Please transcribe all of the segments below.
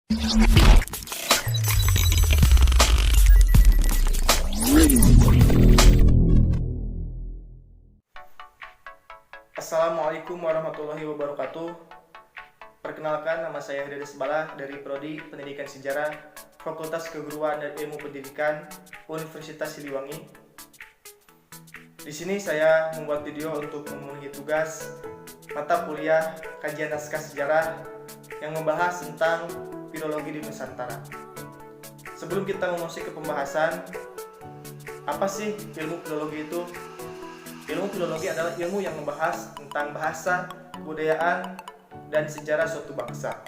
Assalamualaikum warahmatullahi wabarakatuh. Perkenalkan, nama saya Hidayat Sebalah dari Prodi Pendidikan Sejarah Fakultas Keguruan dan Ilmu Pendidikan Universitas Siliwangi. Di sini saya membuat video untuk memenuhi tugas mata kuliah kajian naskah sejarah yang membahas tentang filologi di Nusantara. Sebelum kita memasuki ke pembahasan, apa sih ilmu filologi itu? Ilmu filologi adalah ilmu yang membahas tentang bahasa, kebudayaan, dan sejarah suatu bangsa,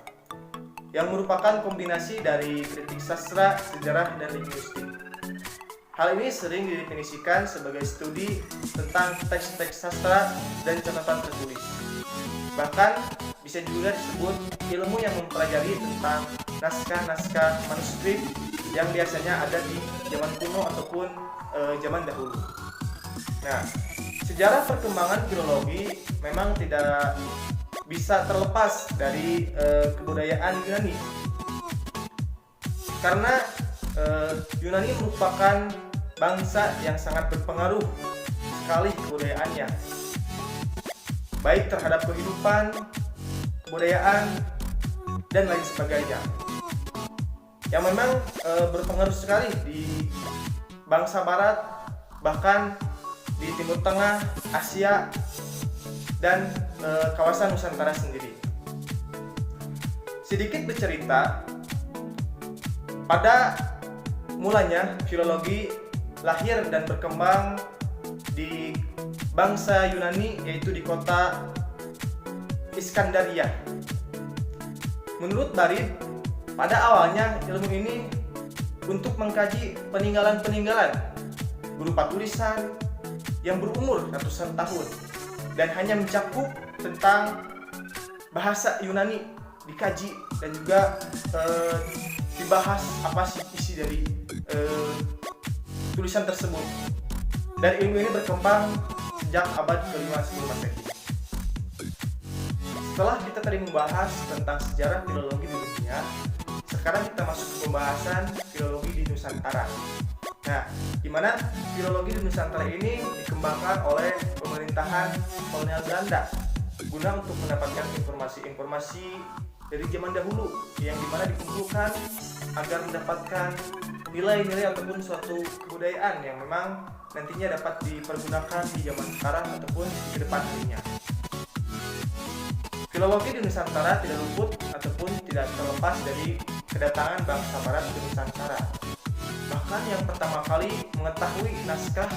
yang merupakan kombinasi dari kritik sastra, sejarah, dan linguistik. Hal ini sering didefinisikan sebagai studi tentang teks-teks sastra dan catatan tertulis. Bahkan bisa juga disebut ilmu yang mempelajari tentang naskah-naskah manuskrip yang biasanya ada di zaman kuno ataupun zaman dahulu. Nah, sejarah perkembangan filologi memang tidak bisa terlepas dari kebudayaan Yunani, karena Yunani merupakan bangsa yang sangat berpengaruh sekali kebudayaannya, baik terhadap kehidupan, kebudayaan, dan lain sebagainya, yang memang berpengaruh sekali di bangsa Barat, bahkan di Timur Tengah, Asia, dan kawasan Nusantara sendiri. Sedikit bercerita, pada mulanya filologi lahir dan berkembang di bangsa Yunani, yaitu di kota Iskandaria. Menurut Barid, pada awalnya ilmu ini untuk mengkaji peninggalan-peninggalan berupa tulisan yang berumur ratusan tahun dan hanya mencakup tentang bahasa Yunani, dikaji dan juga dibahas apa sih isi dari tulisan tersebut. Dan ilmu ini berkembang sejak abad ke-5 sebelum Masehi. Setelah kita tadi membahas tentang sejarah filologi di dunia, sekarang kita masuk ke pembahasan filologi di Nusantara. Nah, di mana filologi di Nusantara ini dikembangkan oleh pemerintahan kolonial Belanda guna untuk mendapatkan informasi-informasi dari zaman dahulu yang dimana dikumpulkan agar mendapatkan nilai-nilai ataupun suatu kebudayaan yang memang nantinya dapat dipergunakan di zaman sekarang ataupun di depan harinya. Filologi di Nusantara tidak luput ataupun tidak terlepas dari kedatangan bangsa Barat di Nusantara. Bahkan yang pertama kali mengetahui naskah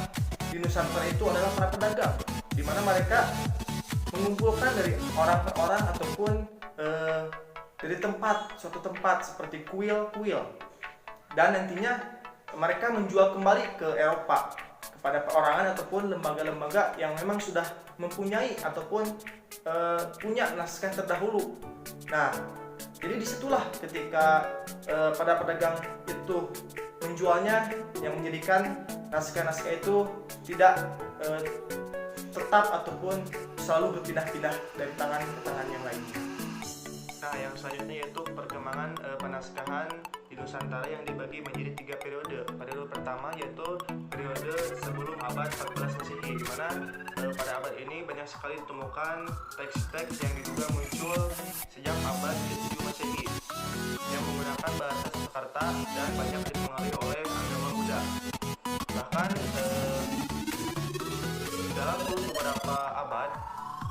di Nusantara itu adalah para pedagang, di mana mereka mengumpulkan dari orang per orang ataupun dari suatu tempat seperti kuil-kuil, dan nantinya mereka menjual kembali ke Eropa kepada perorangan ataupun lembaga-lembaga yang memang sudah mempunyai ataupun punya naskah terdahulu. Nah, jadi disitulah ketika pada pedagang itu menjualnya, yang menjadikan naskah-naskah itu tidak tetap ataupun selalu berpindah-pindah dari tangan ke tangan yang lain. Nah, yang selanjutnya yaitu perkembangan penaskahan di Nusantara yang dibagi menjadi 3 periode. Periode pertama yaitu periode sebelum abad 14 Masehi, di mana pada abad ini banyak sekali ditemukan teks-teks yang diduga muncul sejak abad ke-7 Masehi yang menggunakan bahasa Sanskerta dan banyak dipengaruhi oleh agama Buddha. Bahkan dalam beberapa abad,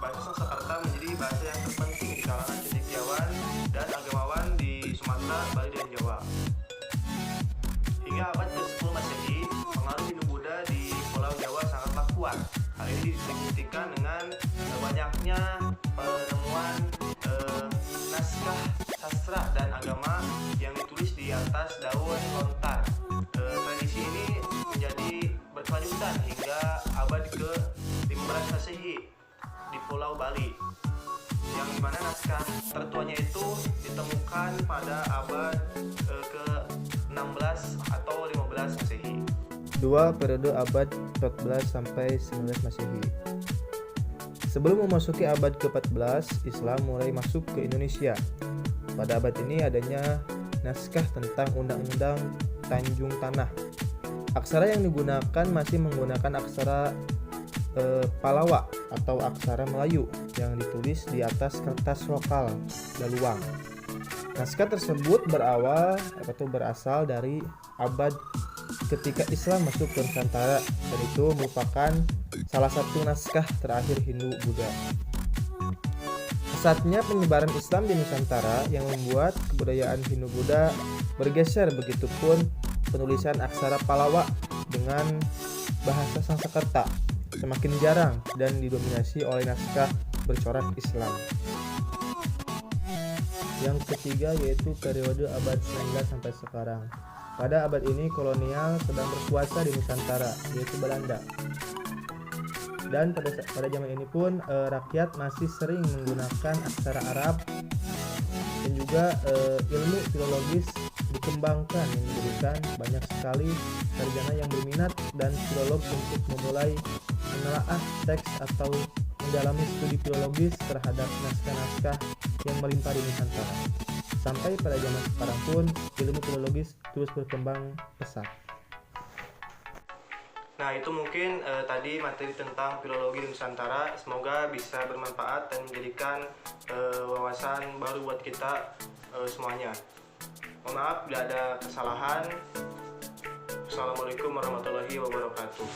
bahasa Sanskerta menjadi bahasa yang terpenting di kalangan cendekiawan dan agamawan di Sumatera, Bali, dan Jawa. Hingga abad ke-10 Masehi, pengaruh Hindu-Buddha di Pulau Jawa sangatlah kuat. Hal ini dibuktikan dengan banyaknya penemuan naskah sastra dan agama yang ditulis di atas daun lontar. Tradisi ini menjadi berkelanjutan hingga abad ke-15 Masehi di Pulau Bali, yang dimana naskah tertuanya itu ditemukan pada abad ke-16 atau 15 Masehi. 2. Periode abad 14 sampai 19 Masehi. Sebelum memasuki abad ke-14, Islam mulai masuk ke Indonesia. Pada abad ini adanya naskah tentang Undang-Undang Tanjung Tanah. Aksara yang digunakan masih menggunakan aksara Palawa atau aksara Melayu yang ditulis di atas kertas lokal daluang. Naskah tersebut berasal dari abad ketika Islam masuk ke Nusantara, dan itu merupakan salah satu naskah terakhir Hindu-Buddha. Pesatnya penyebaran Islam di Nusantara yang membuat kebudayaan Hindu-Buddha bergeser, begitupun penulisan aksara Palawa dengan bahasa Sanskerta semakin jarang dan didominasi oleh naskah bercorak Islam. Yang ketiga yaitu periode abad 19 sampai sekarang. Pada abad ini kolonial sedang berkuasa di Nusantara, yaitu Belanda. Dan pada zaman ini pun rakyat masih sering menggunakan aksara Arab, dan juga ilmu filologis dikembangkan yang menjadikan banyak sekali sarjana yang berminat dan filolog untuk memulai menelaah teks atau mendalami studi filologis terhadap naskah-naskah yang melimpah di Nusantara. Sampai pada zaman sekarang pun ilmu filologis terus berkembang pesat. Nah, itu mungkin tadi materi tentang filologi di Nusantara. Semoga bisa bermanfaat dan menjadikan wawasan baru buat kita semuanya. Mohon maaf bila ada kesalahan. Assalamualaikum warahmatullahi wabarakatuh.